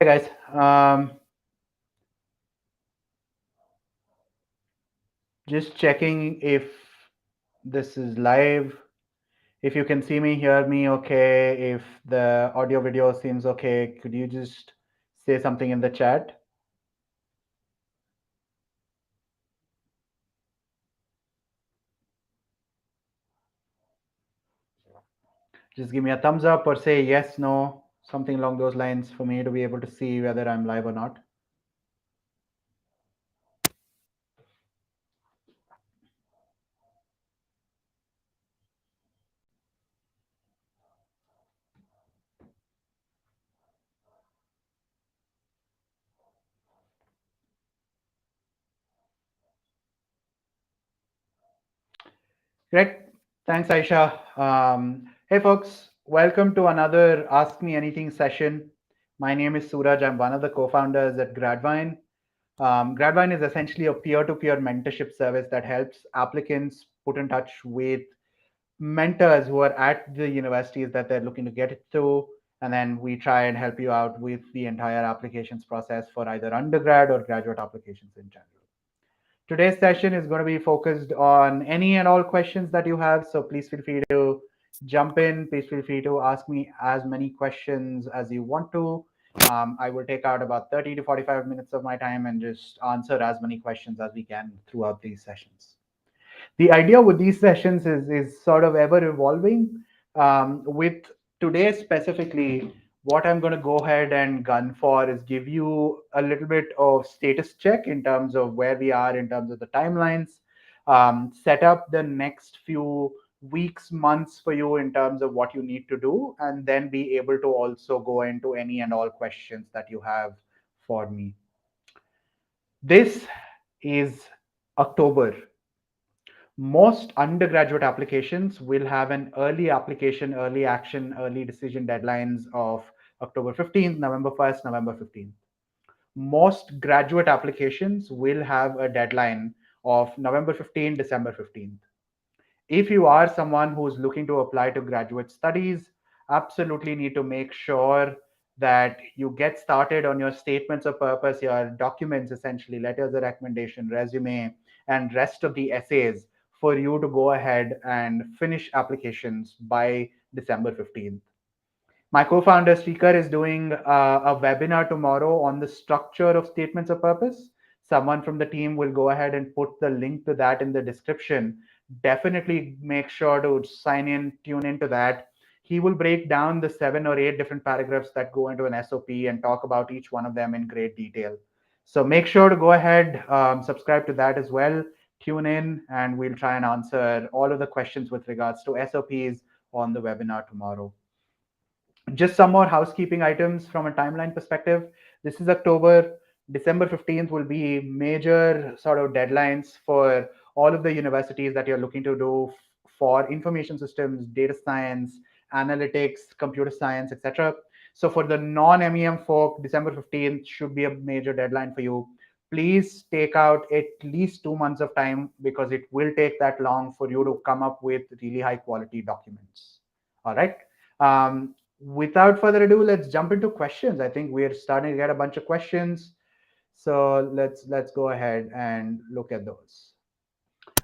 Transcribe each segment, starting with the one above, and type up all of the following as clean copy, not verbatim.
Guys. Just checking if this is live. If you can see me, hear me okay. If the audio video seems okay, could you just say something in the chat? Just give me a thumbs up or say yes, no, something along those lines for me to be able to see whether I'm live or not. Great. Thanks, Aisha. Hey, folks. Welcome to another Ask Me Anything session. My name is Suraj. I'm one of the co-founders at Gradvine. Gradvine is essentially a peer-to-peer mentorship service that helps applicants put in touch with mentors who are at the universities that they're looking to get it to. And then we try and help you out with the entire applications process for either undergrad or graduate applications in general. Today's session is going to be focused on any and all questions that you have. So please feel free to jump in. Please feel free to ask me as many questions as you want to. I will take out about 30 to 45 minutes of my time and just answer as many questions as we can throughout these sessions. The idea with these sessions is sort of ever evolving. With today specifically, what I'm going to go ahead and gun for is give you a little bit of status check in terms of where we are in terms of the timelines, set up the next few weeks, months for you in terms of what you need to do, and then be able to also go into any and all questions that you have for me. This is October. Most undergraduate applications will have an early application, early action, early decision deadlines of October 15th, November 1st, November 15th. Most graduate applications will have a deadline of November 15th, December 15th. If you are someone who's looking to apply to graduate studies, absolutely need to make sure that you get started on your statements of purpose, your documents, essentially letters of recommendation, resume, and rest of the essays for you to go ahead and finish applications by December 15th. My co-founder Speaker is doing a webinar tomorrow on the structure of statements of purpose. Someone from the team will go ahead and put the link to that in the description. Definitely make sure to sign in, tune into that. He will break down the 7 or 8 different paragraphs that go into an SOP and talk about each one of them in great detail. So make sure to go ahead, subscribe to that as well. Tune in, and we'll try and answer all of the questions with regards to SOPs on the webinar tomorrow. Just some more housekeeping items from a timeline perspective. This is October. December 15th will be major sort of deadlines for all of the universities that you're looking to do for information systems, data science, analytics, computer science, etc. So for the non-MEM folk, December 15th should be a major deadline for you. Please take out at least 2 months of time because it will take that long for you to come up with really high quality documents. All right. Without further ado, let's jump into questions. I think we're starting to get a bunch of questions. So let's go ahead and look at those.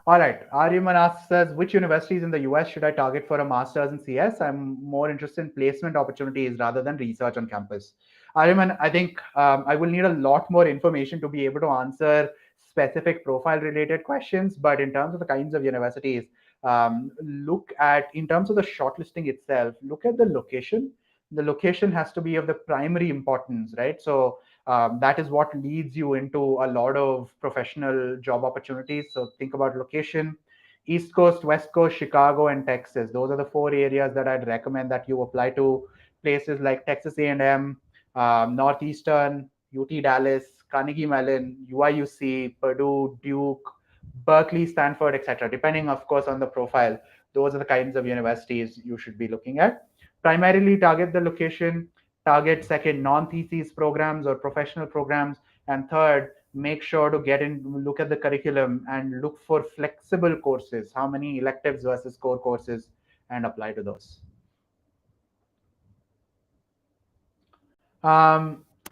All right. Aryaman asks us, which universities in the US should I target for a master's in CS? I'm more interested in placement opportunities rather than research on campus. Aryaman, I think I will need a lot more information to be able to answer specific profile related questions. But in terms of the kinds of universities, look at, in terms of the shortlisting itself, look at the location. The location has to be of the primary importance, right? So that is what leads you into a lot of professional job opportunities. So think about location. East Coast, West Coast, Chicago, and Texas. Those are the 4 areas that I'd recommend that you apply to. Places like Texas A&M, Northeastern, UT Dallas, Carnegie Mellon, UIUC, Purdue, Duke, Berkeley, Stanford, etc. Depending, of course, on the profile. Those are the kinds of universities you should be looking at. Primarily target the location, target second non-thesis programs or professional programs, and third, make sure to get in, look at the curriculum and look for flexible courses, how many electives versus core courses, and apply to those.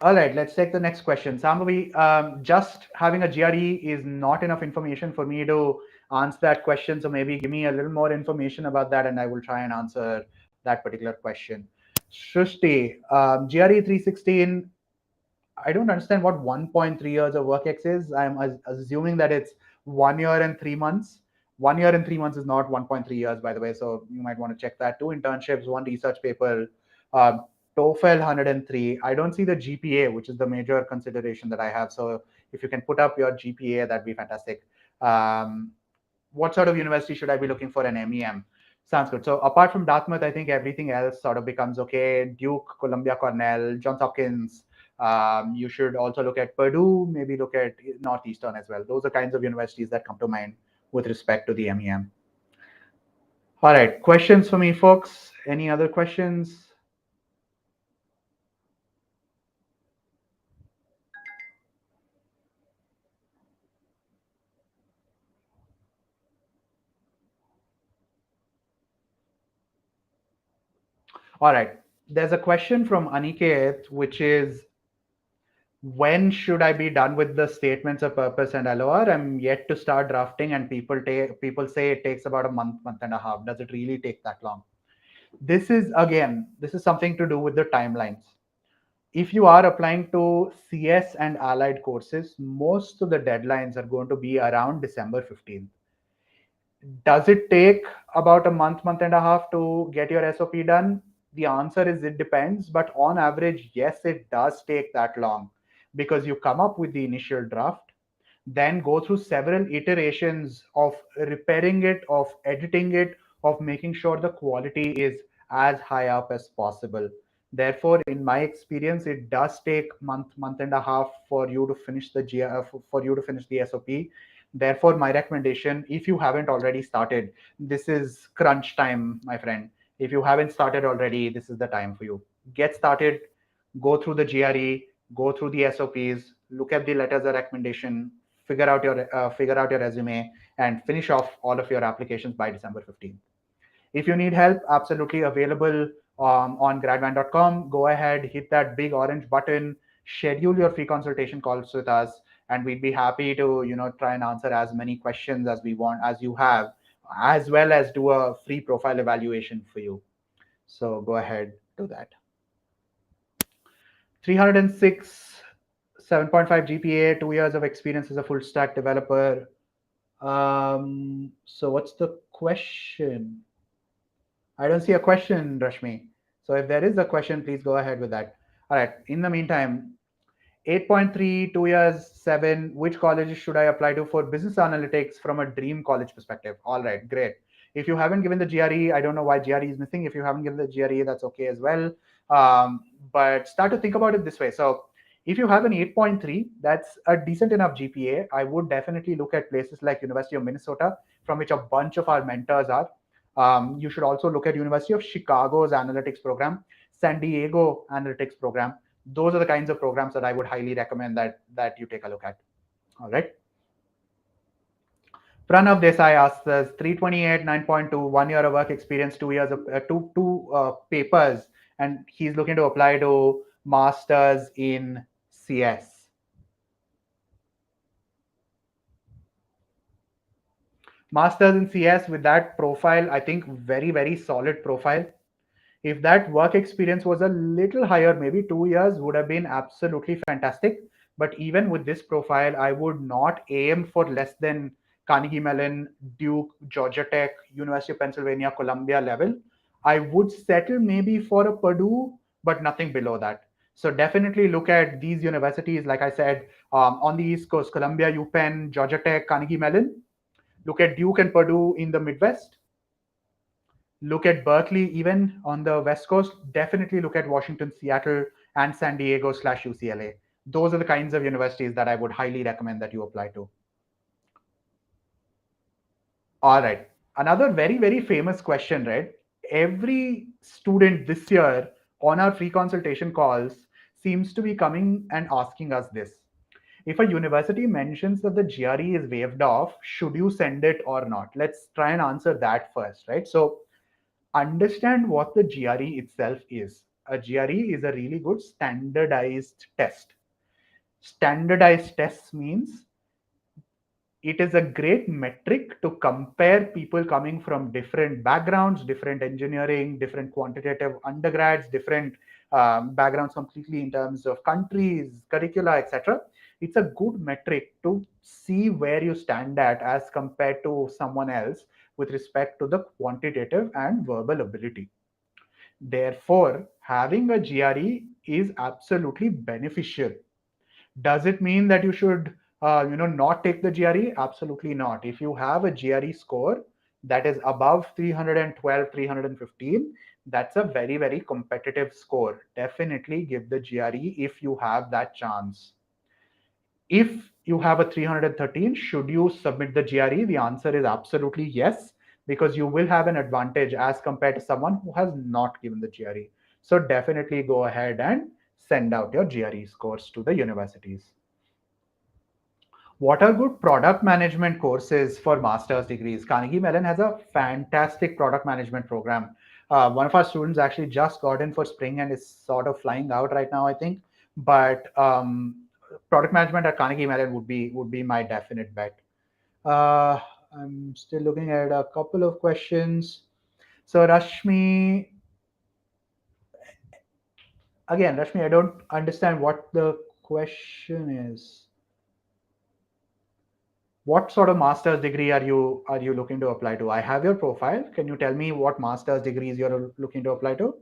All right, let's take the next question. Sambhavi, just having a GRE is not enough information for me to answer that question. So maybe give me a little more information about that, and I will try and answer that particular question. Shrishti, GRE 316. I don't understand what 1.3 years of work ex is. I'm assuming that it's 1 year and 3 months. 1 year and 3 months is not 1.3 years, by the way. So you might want to check that. Two internships, one research paper, uh, TOEFL 103. I don't see the GPA, which is the major consideration that I have. So if you can put up your GPA, that'd be fantastic. Um, what sort of university should I be looking for an MEM? Sounds good. So apart from Dartmouth, I think everything else sort of becomes okay. Duke, Columbia, Cornell, Johns Hopkins. You should also look at Purdue, maybe look at Northeastern as well. Those are kinds of universities that come to mind with respect to the MEM. All right, questions for me, folks? Any other questions? All right, there's a question from Aniket, which is when should I be done with the statements of purpose and LOR? I'm yet to start drafting, and people say it takes about a month, month and a half. Does it really take that long? This is something to do with the timelines. If you are applying to CS and allied courses, most of the deadlines are going to be around December 15th. Does it take about a month, month and a half to get your SOP done? The answer is it depends, but on average, yes, it does take that long because you come up with the initial draft, then go through several iterations of repairing it, of editing it, of making sure the quality is as high up as possible. Therefore, in my experience, it does take month, month and a half for you to finish the for you to finish the SOP. Therefore, my recommendation, if you haven't already started, this is crunch time, my friend. If you haven't started already, this is the time for you. Get started, go through the GRE, go through the SOPs, look at the letters of recommendation, figure out your resume, and finish off all of your applications by December 15th. If you need help, absolutely available on gradvan.com. Go ahead, hit that big orange button, schedule your free consultation calls with us, and we'd be happy to try and answer as many questions as we want as you have, as well as do a free profile evaluation for you. So go ahead, do that. 306, 7.5 GPA, 2 years of experience as a full stack developer. So what's the question? I don't see a question, Rashmi. So if there is a question, please go ahead with that. All right. In the meantime, 8.3, 2 years, 7. Which colleges should I apply to for business analytics from a dream college perspective? All right, great. If you haven't given the GRE, I don't know why GRE is missing. If you haven't given the GRE, that's okay as well. But start to think about it this way. So if you have an 8.3, that's a decent enough GPA. I would definitely look at places like University of Minnesota, from which a bunch of our mentors are. You should also look at University of Chicago's analytics program, San Diego analytics program. Those are the kinds of programs that I would highly recommend that you take a look at. All right. Pranav Desai asks us 328, 9.2, 1 year of work experience, 2 years of two papers, and he's looking to apply to masters in CS. Masters in CS with that profile, I think very, very solid profile. If that work experience was a little higher, maybe 2 years would have been absolutely fantastic. But even with this profile, I would not aim for less than Carnegie Mellon, Duke, Georgia Tech, University of Pennsylvania, Columbia level. I would settle maybe for a Purdue, but nothing below that. So definitely look at these universities, like I said, on the East Coast, Columbia, UPenn, Georgia Tech, Carnegie Mellon. Look at Duke and Purdue in the Midwest. Look at Berkeley, even on the West Coast. Definitely look at Washington, Seattle, and San Diego / UCLA. Those are the kinds of universities that I would highly recommend that you apply to. All right. Another very, very famous question, right? Every student this year on our free consultation calls seems to be coming and asking us this. If a university mentions that the GRE is waived off, should you send it or not? Let's try and answer that first, right? So understand what the GRE itself is. a GRE is a really good standardized test. Standardized tests means it is a great metric to compare people coming from different backgrounds, different engineering, different quantitative undergrads, different backgrounds completely in terms of countries, curricula, etc. It's a good metric to see where you stand at as compared to someone else with respect to the quantitative and verbal ability. Therefore, having a GRE is absolutely beneficial. Does it mean that you should, not take the GRE? Absolutely not. If you have a GRE score that is above 312, 315, that's a very, very competitive score. Definitely give the GRE if you have that chance. If you have a 313, should you submit the GRE? The answer is absolutely yes, because you will have an advantage as compared to someone who has not given the GRE. So definitely go ahead and send out your GRE scores to the universities. What are good product management courses for master's degrees? Carnegie Mellon has a fantastic product management program. One of our students actually just got in for spring and is sort of flying out right now, I think. But product management at Carnegie Mellon would be my definite bet. Uh, I'm still looking at a couple of questions. So Rashmi, I don't understand what the question is. What sort of master's degree are you looking to apply to? I have your profile. Can you tell me what master's degrees you're looking to apply to?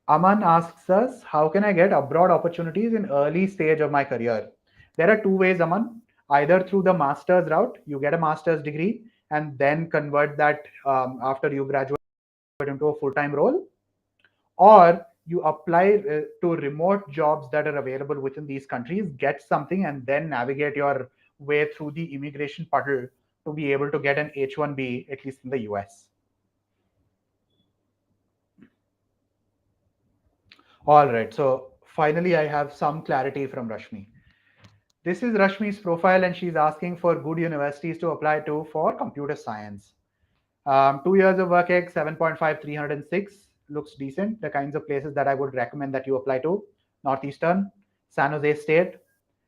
Aman asks us, how can I get abroad opportunities in early stage of my career? There are two ways, Aman. Either through the master's route, you get a master's degree and then convert that after you graduate into a full-time role, or you apply to remote jobs that are available within these countries, get something, and then navigate your way through the immigration puddle to be able to get an H-1B, at least in the US. All right, so finally I have some clarity from Rashmi. This is Rashmi's profile, and she's asking for good universities to apply to for computer science. 2 years of work ex, 7.5, 306 looks decent. The kinds of places that I would recommend that you apply to: Northeastern, San Jose State,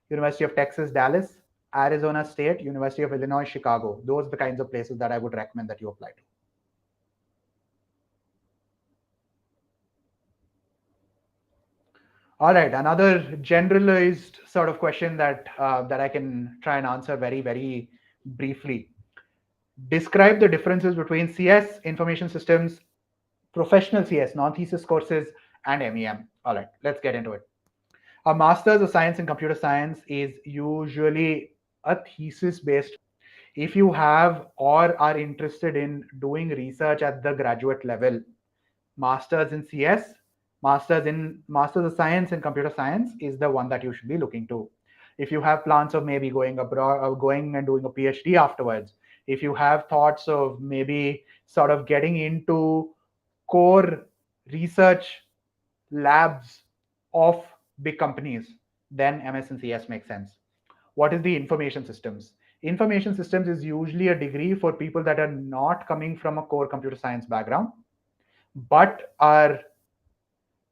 University of Texas, Dallas, Arizona State, University of Illinois, Chicago. Those are the kinds of places that I would recommend that you apply to. All right, another generalized sort of question that I can try and answer very, very briefly. Describe the differences between CS, information systems, professional CS, non-thesis courses, and MEM. All right, let's get into it. A master's of science in computer science is usually a thesis-based. If you have or are interested in doing research at the graduate level, masters in CS, masters of science in computer science is the one that you should be looking to. If you have plans of maybe going abroad or going and doing a PhD afterwards, if you have thoughts of maybe sort of getting into core research labs of big companies, then MS and CS makes sense. What is the information systems? Information systems is usually a degree for people that are not coming from a core computer science background, but are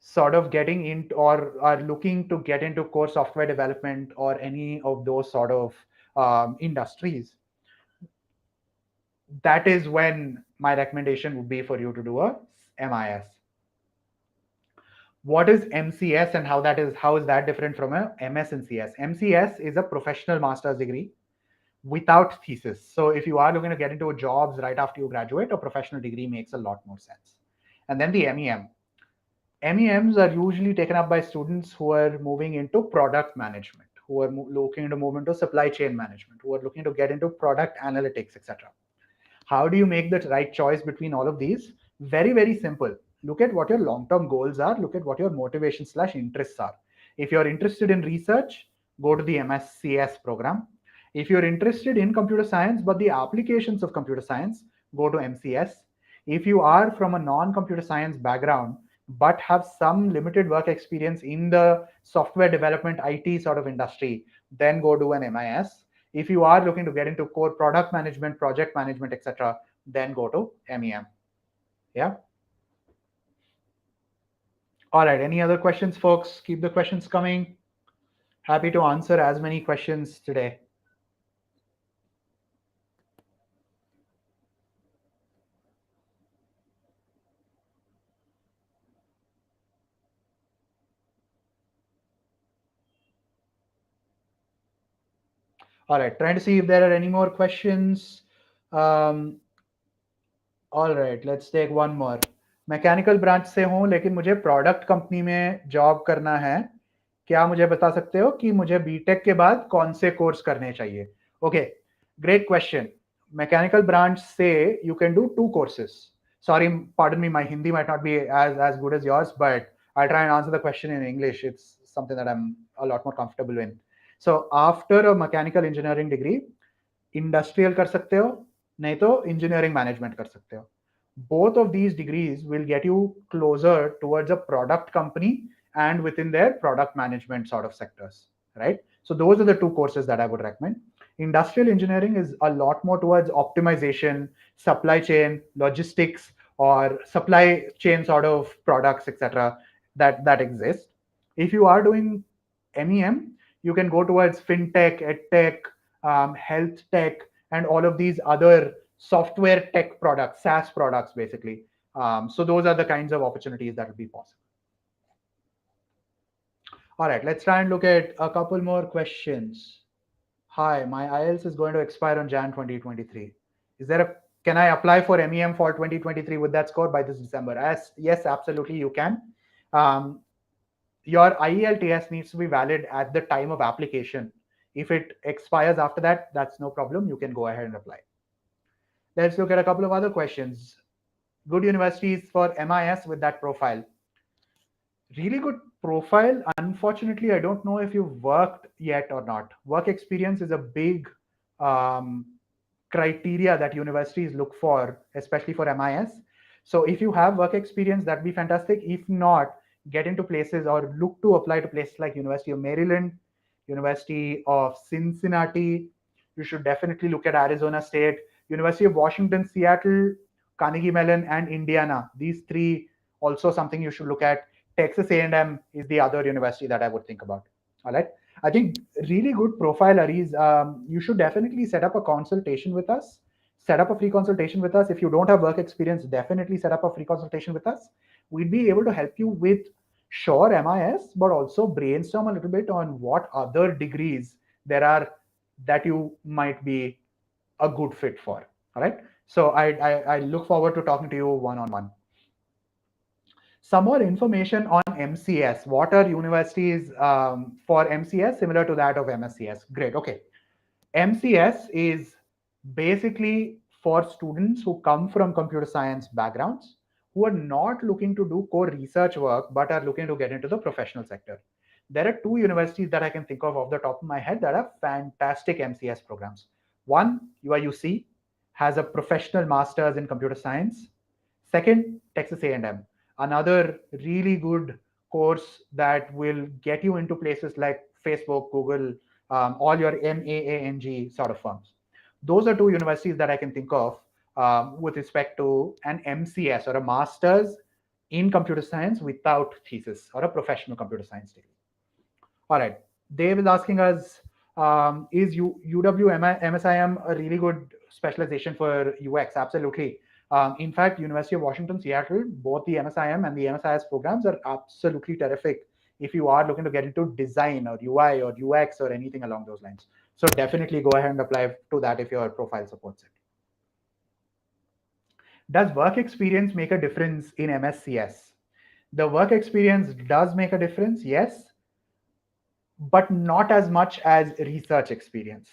sort of getting into or are looking to get into core software development or any of those sort of industries. That is when my recommendation would be for you to do a MIS. What is MCS and how is that different from a MS and CS? MCS is a professional master's degree without thesis. So if you are looking to get into jobs right after you graduate, a professional degree makes a lot more sense. And then the MEM. MEMs are usually taken up by students who are moving into product management, who are looking to move into supply chain management, who are looking to get into product analytics, etc. How do you make the right choice between all of these? Very, very simple. Look at what your long-term goals are. Look at what your motivation/interests are. If you're interested in research, go to the MScs program. If you're interested in computer science, but the applications of computer science, go to MCS. If you are from a non-computer science background, but have some limited work experience in the software development IT sort of industry, then go do an MIS. If you are looking to get into core product management, project management, etc., then go to MEM. Yeah. All right, any other questions, folks? Keep the questions coming. Happy to answer as many questions today. All right, trying to see if there are any more questions. Um, all right let's take one more mechanical branch से हूँ लेकिन मुझे product company में job करना है क्या मुझे बता सकते हो कि मुझे बीटेक के बाद कौन से कोर्स करने चाहिए okay great question mechanical branch से you can do two courses sorry pardon me my hindi might not be as good as yours but I'll try and answer the question in English it's something that I'm a lot more comfortable in so after a mechanical engineering degree industrial कर सकते हो नहीं तो engineering management कर सकते हो both of these degrees will get you closer towards a product company and within their product management sort of sectors right so those are the two courses that I would recommend industrial engineering is a lot more towards optimization supply chain logistics or supply chain sort of products etc that exist if you are doing MEM, you can go towards fintech, edtech, health tech, and all of these other software tech products, SaaS products, basically. So those are the kinds of opportunities that will be possible. All right, let's try and look at a couple more questions. Hi, my IELTS is going to expire on Jan 2023. Is there a can I apply for MEM for 2023 with that score by this December? Yes, absolutely, you can. Um, your IELTS needs to be valid at the time of application. If it expires after that, that's no problem. You can go ahead and apply. Let's look at a couple of other questions. Good universities for MIS with that profile. Really good profile. Unfortunately, I don't know if you've worked yet or not. Work experience is a big um, criteria that universities look for, especially for MIS. So if you have work experience, that'd be fantastic. If not, get into places or look to apply to places like University of Maryland, University of Cincinnati. You should definitely look at Arizona State, University of Washington, Seattle, Carnegie Mellon, and Indiana. These three also something you should look at. Texas A&M is the other university that I would think about. All right. I think really good profile, Aries. You should definitely set up a consultation with us. Set up a free consultation with us. If you don't have work experience, definitely set up a free consultation with us. We'd be able to help you with sure MIS, but also brainstorm a little bit on what other degrees there are that you might be a good fit for. All right. So I look forward to talking to you one on one. Some more information on MCS. What are universities for MCS similar to that of MSCS? Great. Okay. MCS is basically for students who come from computer science backgrounds who are not looking to do core research work but are looking to get into the professional sector. There are two universities that I can think of off the top of my head that have fantastic MCS programs. One, UIUC, has a professional master's in computer science. Second, Texas A&M, another really good course that will get you into places like Facebook, Google, all your MAANG sort of firms. Those are two universities that I can think of with respect to an MCS or a master's in computer science without thesis or a professional computer science degree. All right. Dave is asking us, is MSIM a really good specialization for UX? Absolutely. In fact, University of Washington, Seattle, both the MSIM and the MSIS programs are absolutely terrific if you are looking to get into design or UI or UX or anything along those lines. So definitely go ahead and apply to that if your profile supports it. Does work experience make a difference in MSCS? The work experience does make a difference, yes, but not as much as research experience.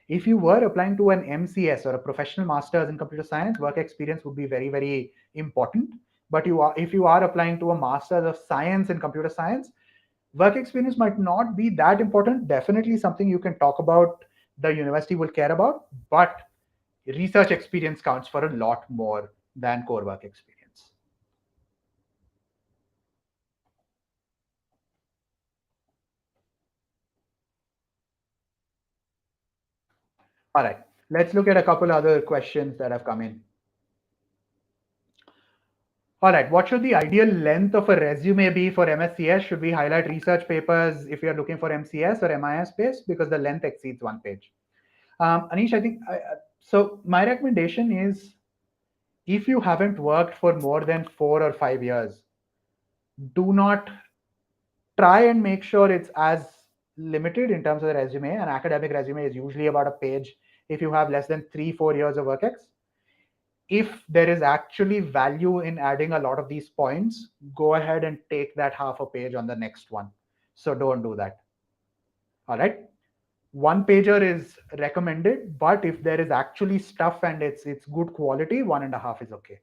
If you were applying to an MCS or a professional master's in computer science, work experience would be very, very important. But if you are applying to a master's of science in computer science, work experience might not be that important. Definitely something you can talk about, the university will care about, but research experience counts for a lot more than core work experience. All right, let's look at a couple other questions that have come in. All right, what should the ideal length of a resume be for MSCS? Should we highlight research papers if you're looking for MCS or MIS space because the length exceeds 1 page? Anish, I think so. My recommendation is if you haven't worked for more than 4 or 5 years, do not try and make sure it's as limited in terms of the resume. An academic resume is usually about a page if you have less than 3-4 years of work ex. If there is actually value in adding a lot of these points, go ahead and take that half a page on the next one. So don't do that. All right. One pager is recommended, but if there is actually stuff and it's good quality, 1.5 is okay.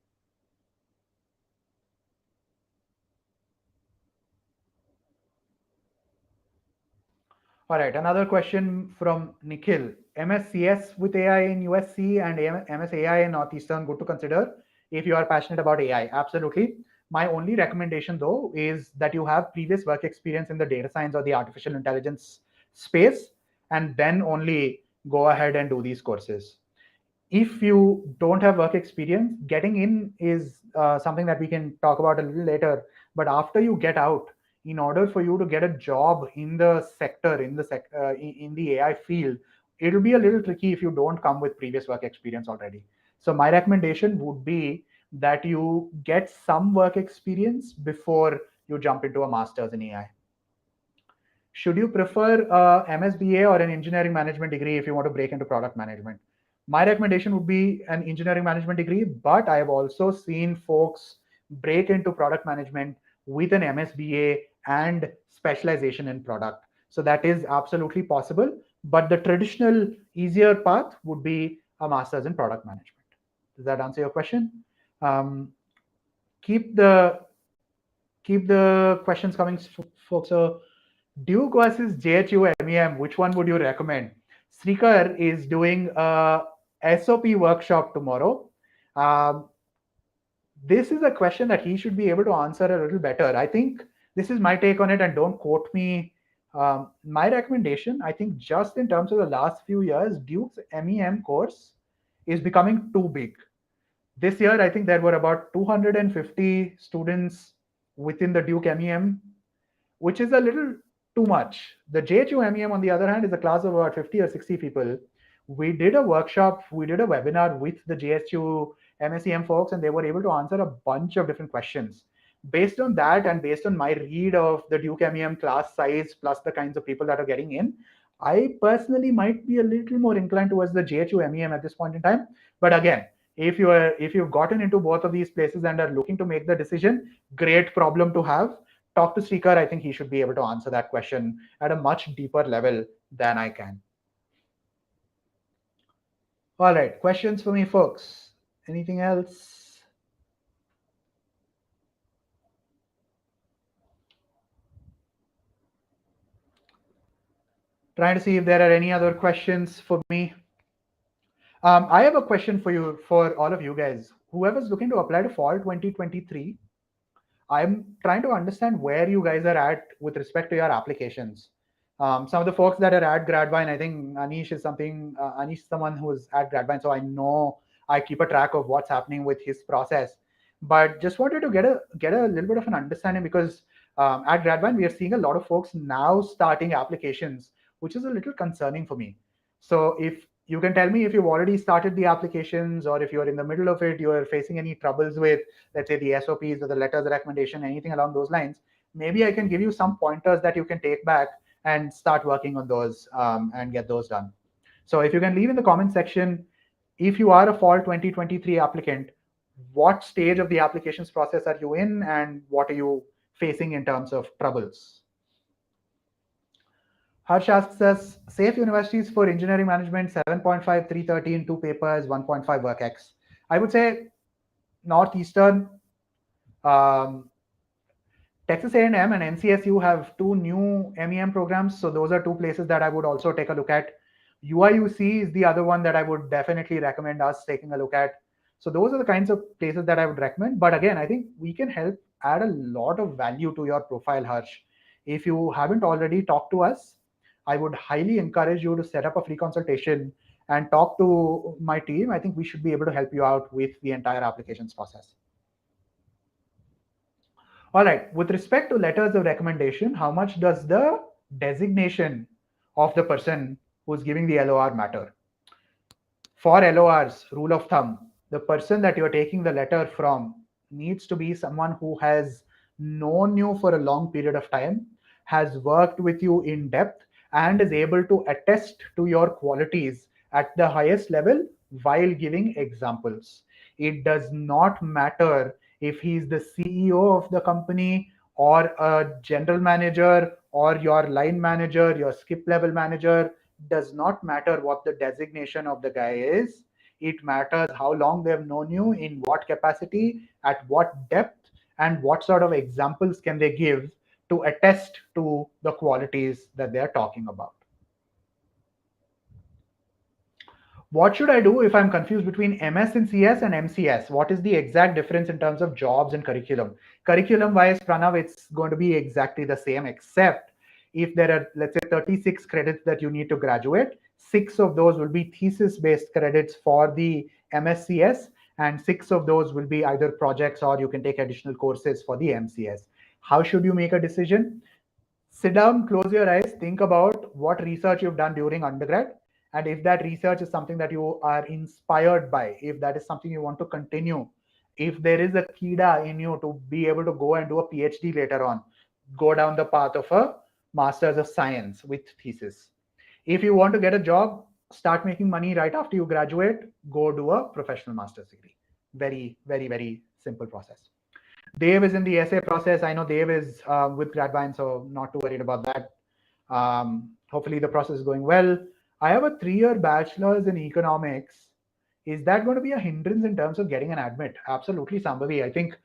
All right, another question from Nikhil. MSCS with AI in USC and MSAI in Northeastern, good to consider if you are passionate about AI. Absolutely. My only recommendation, though, is that you have previous work experience in the data science or the artificial intelligence space, and then only go ahead and do these courses. If you don't have work experience, getting in is something that we can talk about a little later. But after you get out, in order for you to get a job in the sector, in the AI field, it'll be a little tricky if you don't come with previous work experience already. So my recommendation would be that you get some work experience before you jump into a master's in AI. Should you prefer a MSBA or an engineering management degree if you want to break into product management? My recommendation would be an engineering management degree, but I have also seen folks break into product management with an MSBA and specialization in product. So that is absolutely possible. But the traditional, easier path would be a master's in product management. Does that answer your question? Um, keep the keep the questions coming, folks. So Duke versus JHU MEM, which one would you recommend? Srikar is doing a SOP workshop tomorrow. Um, this is a question that he should be able to answer a little better. I think this is my take on it, and don't quote me. My recommendation, I think, just in terms of the last few years, Duke's MEM course is becoming too big. This year, I think there were about 250 students within the Duke MEM, which is a little too much. The JHU MEM, on the other hand, is a class of about 50 or 60 people. We did a workshop, we did a webinar with the JSU MSEM folks, and they were able to answer a bunch of different questions. Based on that, and based on my read of the Duke MEM class size plus the kinds of people that are getting in, I personally might be a little more inclined towards the JHU MEM at this point in time. But again, if you've gotten into both of these places and are looking to make the decision, great problem to have. Talk to Srikar. I think he should be able to answer that question at a much deeper level than I can. All right, questions for me, folks. Anything else? Trying to see if there are any other questions for me. I have a question for you, for all of you guys. Whoever's looking to apply to fall 2023, I'm trying to understand where you guys are at with respect to your applications. Some of the folks that are at Gradvine, I think Anish is Anish is someone who is at Gradvine, so I know I keep a track of what's happening with his process. But just wanted to get a little bit of an understanding because at Gradvine we are seeing a lot of folks now starting applications, which is a little concerning for me. So if you can tell me if you've already started the applications or if you're in the middle of it, you're facing any troubles with, let's say, the SOPs or the letters of recommendation, anything along those lines, maybe I can give you some pointers that you can take back and start working on those and get those done. So if you can leave in the comment section, if you are a fall 2023 applicant, what stage of the applications process are you in and what are you facing in terms of troubles? Harsh asks us, safe universities for engineering management, 7.5, 330 in 2 papers, 1.5 WorkX. I would say Northeastern, um, Texas A&M and NCSU have two new MEM programs. So those are two places that I would also take a look at. UIUC is the other one that I would definitely recommend us taking a look at. So those are the kinds of places that I would recommend. But again, I think we can help add a lot of value to your profile, Harsh. If you haven't already talked to us, I would highly encourage you to set up a free consultation and talk to my team. I think we should be able to help you out with the entire applications process. All right, with respect to letters of recommendation, how much does the designation of the person who's giving the LOR matter? For LORs, rule of thumb, the person that you're taking the letter from needs to be someone who has known you for a long period of time, has worked with you in depth, and is able to attest to your qualities at the highest level while giving examples. It does not matter if he's the CEO of the company or a general manager or your line manager, your skip level manager. Does not matter what the designation of the guy is. It matters how long they've known you, in what capacity, at what depth, and what sort of examples can they give to attest to the qualities that they're talking about. What should I do if I'm confused between MS in CS and MCS? What is the exact difference in terms of jobs and curriculum? Curriculum wise, Pranav, it's going to be exactly the same, except if there are, let's say, 36 credits that you need to graduate, 6 of those will be thesis based credits for the MSCS, and 6 of those will be either projects or you can take additional courses for the MCS. How should you make a decision? Sit down, close your eyes, think about what research you've done during undergrad. And if that research is something that you are inspired by, if that is something you want to continue, if there is a kida in you to be able to go and do a PhD later on, go down the path of a master's of science with thesis. If you want to get a job, start making money right after you graduate, go do a professional master's degree. Very, very, very simple process. Dave is in the essay process. I know Dave is with Gradvine, so not too worried about that. Hopefully the process is going well. I have a 3-year bachelor's in economics. Is that going to be a hindrance in terms of getting an admit? Absolutely, Sambhavi. I think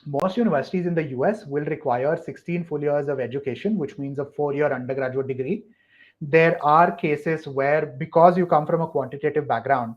most universities in the US will require 16 full years of education, which means a 4-year undergraduate degree. There are cases where, because you come from a quantitative background,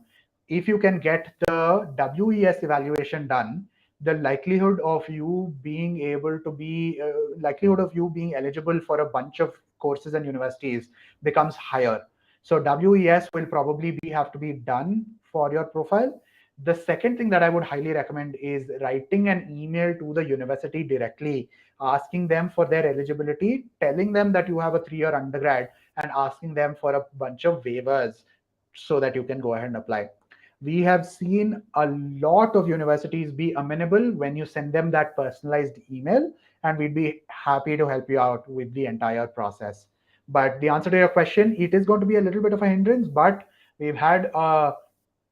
if you can get the WES evaluation done, the likelihood of you being able to be likelihood of you being eligible for a bunch of courses and universities becomes higher. So WES will probably have to be done for your profile. The second thing that I would highly recommend is writing an email to the university directly, asking them for their eligibility, telling them that you have a 3-year undergrad, and asking them for a bunch of waivers so that you can go ahead and apply. We have seen a lot of universities be amenable when you send them that personalized email, and we'd be happy to help you out with the entire process. But the answer to your question, it is going to be a little bit of a hindrance, but we've had a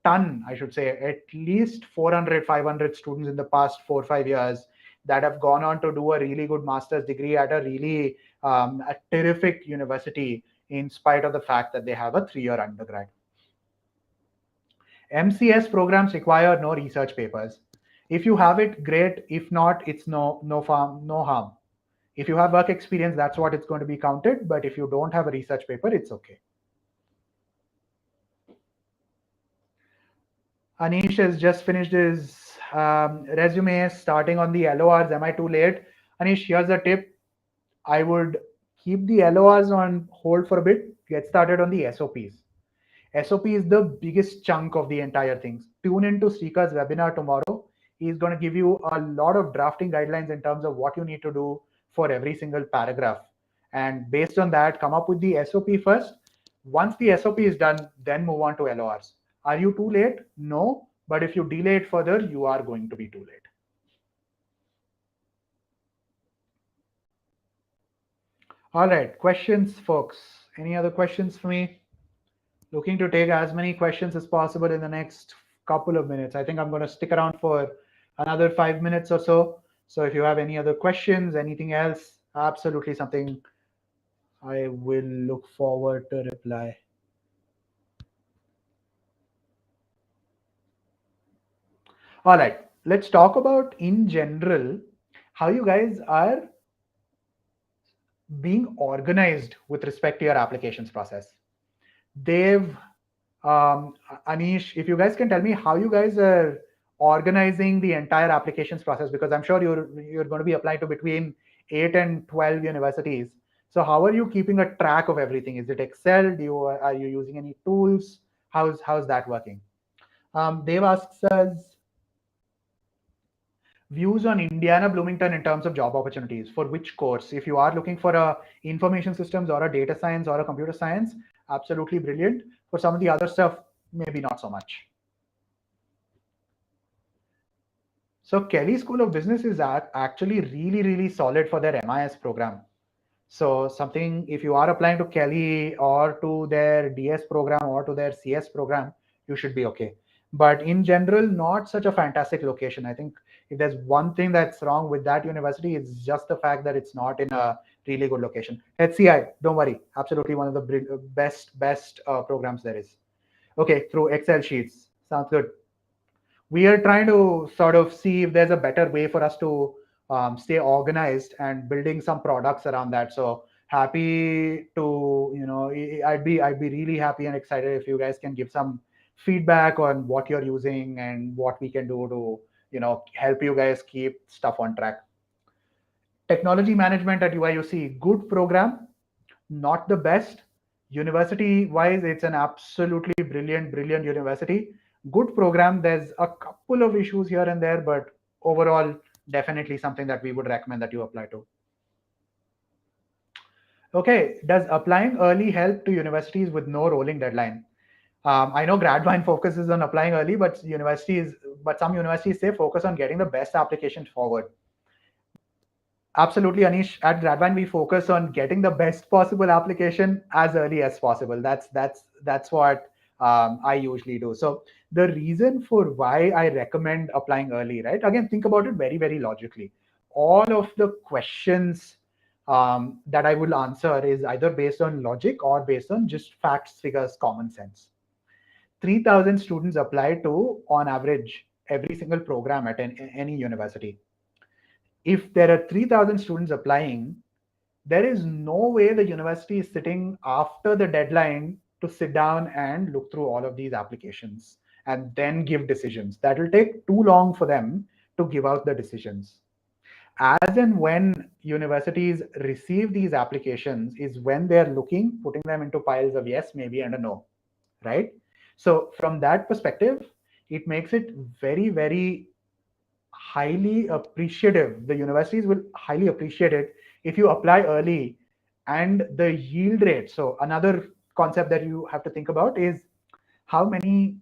ton, I should say, at least 400, 500 students in the past 4 or 5 years that have gone on to do a really good master's degree at a really a terrific university, in spite of the fact that they have a 3-year undergrad. MCS programs require no research papers. If you have it, great. If not, it's no harm. If you have work experience, that's what it's going to be counted. But if you don't have a research paper, it's okay. Anish has just finished his resume, starting on the LORs. Am I too late? Anish, here's a tip. I would keep the LORs on hold for a bit, get started on the SOPs. SOP is the biggest chunk of the entire thing. Tune into Srikhar's webinar tomorrow. He's going to give you a lot of drafting guidelines in terms of what you need to do for every single paragraph. And based on that, come up with the SOP first. Once the SOP is done, then move on to LORs. Are you too late? No. But if you delay it further, you are going to be too late. All right, questions, folks. Any other questions for me? Looking to take as many questions as possible in the next couple of minutes. I think I'm going to stick around for another 5 minutes or so. So if you have any other questions, anything else, absolutely something I will look forward to reply. All right, let's talk about in general how you guys are being organized with respect to your applications process. Dev, Anish, if you guys can tell me how you guys are organizing the entire applications process, because I'm sure you're going to be applying to between 8 and 12 universities. So how are you keeping a track of everything? Is it Excel? Are you using any tools? How's that working? Dev asks us, views on Indiana Bloomington in terms of job opportunities for which course. If you are looking for a information systems or a data science or a computer science, absolutely brilliant. For some of the other stuff, maybe not so much. So Kelly School of Business is actually really, really solid for their MIS program. So something, if you are applying to Kelly or to their DS program or to their CS program, you should be okay. But in general, not such a fantastic location. I think if there's one thing that's wrong with that university, it's just the fact that it's not in a really good location. HCI, don't worry, absolutely one of the best programs there is. Okay, through Excel sheets, sounds good. We are trying to sort of see if there's a better way for us to stay organized and building some products around that. So happy to, I'd be really happy and excited if you guys can give some feedback on what you're using and what we can do to, help you guys keep stuff on track. Technology management at UIUC, good program, not the best. University wise, it's an absolutely brilliant university. Good program. There's a couple of issues here and there, but overall, definitely something that we would recommend that you apply to. Okay, does applying early help to universities with no rolling deadline? I know Gradvine focuses on applying early, but some universities say focus on getting the best application forward. Absolutely, Anish. At Gradvine, we focus on getting the best possible application as early as possible. That's what I usually do. So the reason for why I recommend applying early, right? Again, think about it very logically. All of the questions that I will answer is either based on logic or based on just facts, figures, common sense. 3,000 students apply to, on average, every single program at any university. If there are 3,000 students applying, there is no way the university is sitting after the deadline to sit down and look through all of these applications and then give decisions. That will take too long for them to give out the decisions. As and when universities receive these applications is when they're looking, putting them into piles of yes, maybe, and a no, right? So from that perspective, it makes it very highly appreciative. The universities will highly appreciate it if you apply early. And the yield rate. So another concept that you have to think about is how many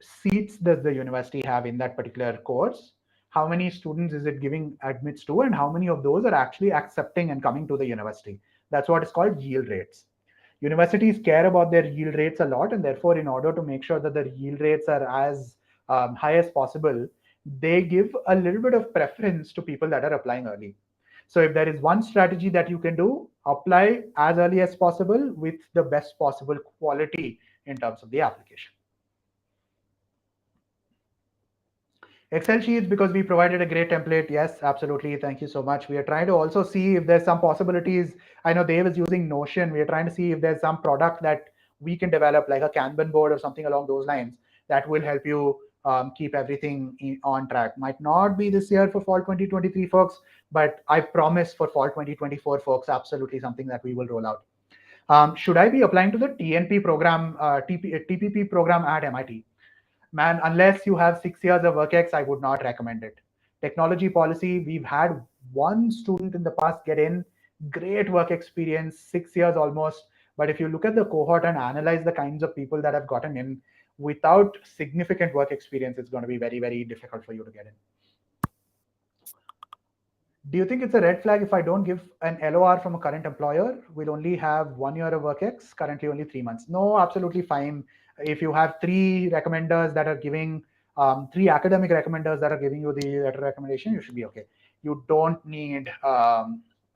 seats does the university have in that particular course? How many students is it giving admits to, and how many of those are actually accepting and coming to the university? That's what is called yield rates. Universities care about their yield rates a lot, and therefore, in order to make sure that the yield rates are as high as possible, they give a little bit of preference to people that are applying early. So if there is one strategy that you can do, apply as early as possible with the best possible quality in terms of the application. Excel sheets, because we provided a great template. Yes, absolutely. Thank you so much. We are trying to also see if there's some possibilities. I know Dave is using Notion. We are trying to see if there's some product that we can develop, like a Kanban board or something along those lines, that will help you keep everything on track. Might not be this year for fall 2023, folks, but I promise for fall 2024, folks, absolutely something that we will roll out. Should I be applying to the TNP program, TPP program at MIT? Man, unless you have 6 years of WorkX, I would not recommend it. Technology policy, we've had one student in the past get in, great work experience, 6 years almost. But if you look at the cohort and analyze the kinds of people that have gotten in without significant work experience, it's going to be very difficult for you to get in. Do you think it's a red flag if I don't give an LOR from a current employer? We'll only have 1 year of WorkX, currently only 3 months. No, absolutely fine. If you have 3 recommenders that are giving, 3 academic recommenders that are giving you the letter recommendation, you should be okay. You don't need a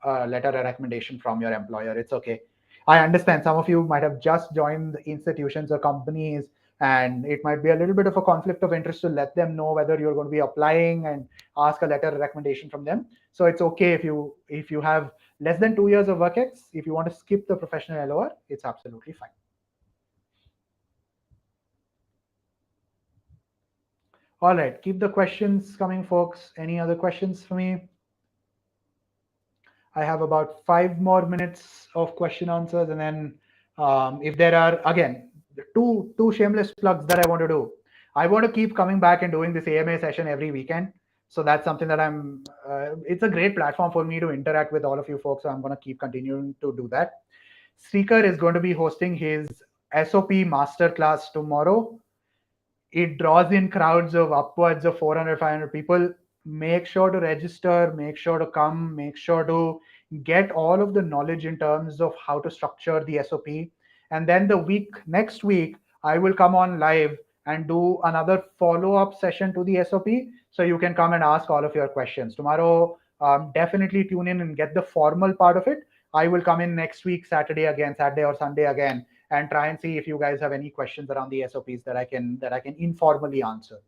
letter of recommendation from your employer. It's okay. I understand some of you might have just joined institutions or companies, and it might be a little bit of a conflict of interest to let them know whether you're going to be applying and ask a letter of recommendation from them. So it's okay if you have less than 2 years of WorkX. If you want to skip the professional LOR, it's absolutely fine. All right, keep the questions coming, folks. Any other questions for me? I have about 5 more minutes of question answers, and then if there are, again, two shameless plugs that I want to do. I want to keep coming back and doing this AMA session every weekend. So that's something that it's a great platform for me to interact with all of you folks. So I'm going to keep continuing to do that. Seeker is going to be hosting his SOP masterclass tomorrow. It draws in crowds of upwards of 400, 500 people. Make sure to register, make sure to come, make sure to get all of the knowledge in terms of how to structure the SOP. And then next week, I will come on live and do another follow-up session to the SOP. So you can come and ask all of your questions. Tomorrow, definitely tune in and get the formal part of it. I will come in next week, Saturday or Sunday again, and try and see if you guys have any questions around the SOPs that I can informally answer.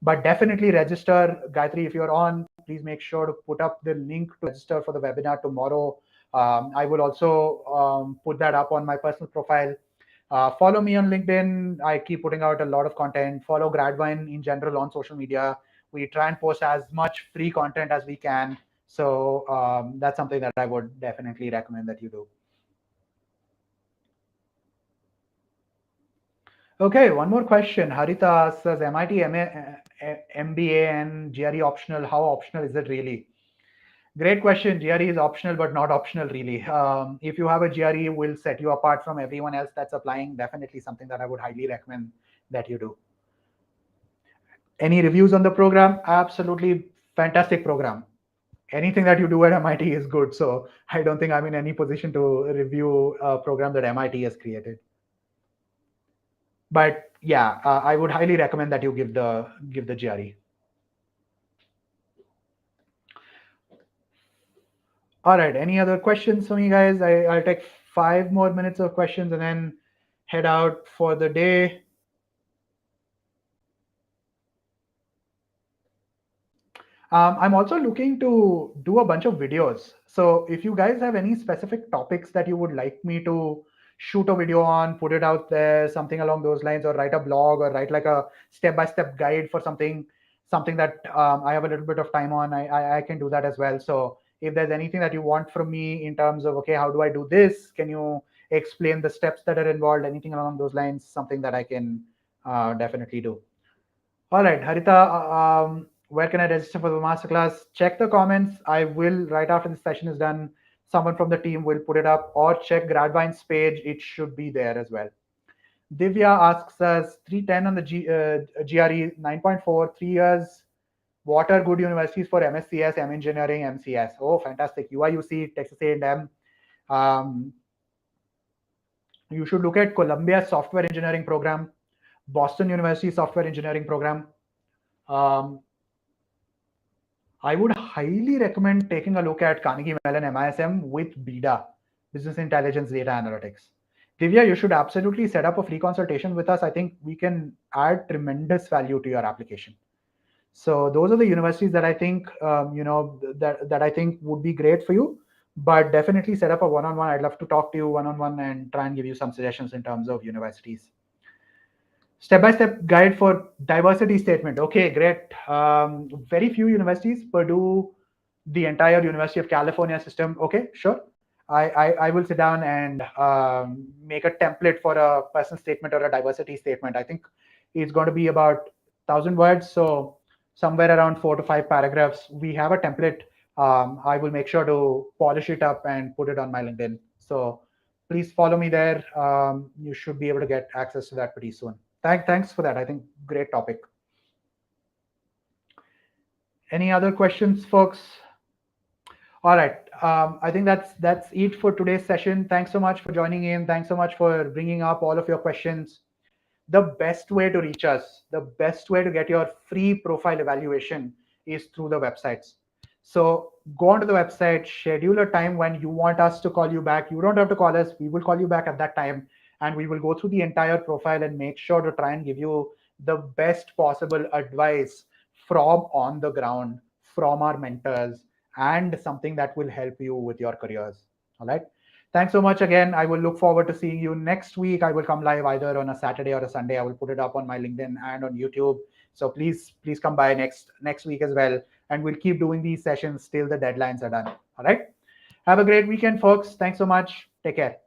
But definitely register, Gayatri. If you're on, please make sure to put up the link to register for the webinar tomorrow. I will also put that up on my personal profile. Follow me on LinkedIn. I keep putting out a lot of content. Follow Gradvine in general on social media. We try and post as much free content as we can. So that's something that I would definitely recommend that you do. Okay, one more question. Harita says, MIT MBA and GRE optional. How optional is it really? Great question. GRE is optional, but not optional really. If you have a GRE, it will set you apart from everyone else that's applying. Definitely something that I would highly recommend that you do. Any reviews on the program? Absolutely fantastic program. Anything that you do at MIT is good. So I don't think I'm in any position to review a program that MIT has created. But yeah, I would highly recommend that you give the GRE. All right. Any other questions for me, guys? I'll take 5 more minutes of questions and then head out for the day. I'm also looking to do a bunch of videos. So if you guys have any specific topics that you would like me to shoot a video on, put it out there, something along those lines, or write a blog or write like a step-by-step guide for something that I have a little bit of time on, I can do that as well. So if there's anything that you want from me in terms of, okay, how do I do this? Can you explain the steps that are involved? Anything along those lines, something that I can definitely do. All right, Harita, where can I register for the masterclass? Check the comments. I will, right after the session is done, someone from the team will put it up, or check Gradvine's page. It should be there as well. Divya asks us 310 on the GRE, 9.4, 3 years. What are good universities for MScs, M Engineering, Mscs? Oh, fantastic. UIUC, Texas A&M. You should look at Columbia Software Engineering Program, Boston University Software Engineering Program. I would highly recommend taking a look at Carnegie Mellon MISM with BIDA, Business Intelligence Data Analytics. Divya, you should absolutely set up a free consultation with us. I think we can add tremendous value to your application. So those are the universities that I think that I think would be great for you. But definitely set up a one-on-one. I'd love to talk to you one-on-one and try and give you some suggestions in terms of universities. Step-by-step guide for diversity statement. Okay, great. Very few universities. Purdue, the entire University of California system. Okay, sure. I will sit down and make a template for a personal statement or a diversity statement. I think it's going to be about 1,000 words. So somewhere around 4 to 5 paragraphs. We have a template. I will make sure to polish it up and put it on my LinkedIn. So please follow me there. You should be able to get access to that pretty soon. Thanks for that. I think great topic. Any other questions, folks? All right. I think that's it for today's session. Thanks so much for joining in. Thanks so much for bringing up all of your questions. The best way to reach us, the best way to get your free profile evaluation is through the websites. So go onto the website, schedule a time when you want us to call you back. You don't have to call us. We will call you back at that time. And we will go through the entire profile and make sure to try and give you the best possible advice from on the ground, from our mentors, and something that will help you with your careers. All right. Thanks so much again. I will look forward to seeing you next week. I will come live either on a Saturday or a Sunday. I will put it up on my LinkedIn and on YouTube. So please come by next week as well. And we'll keep doing these sessions till the deadlines are done. All right. Have a great weekend, folks. Thanks so much. Take care.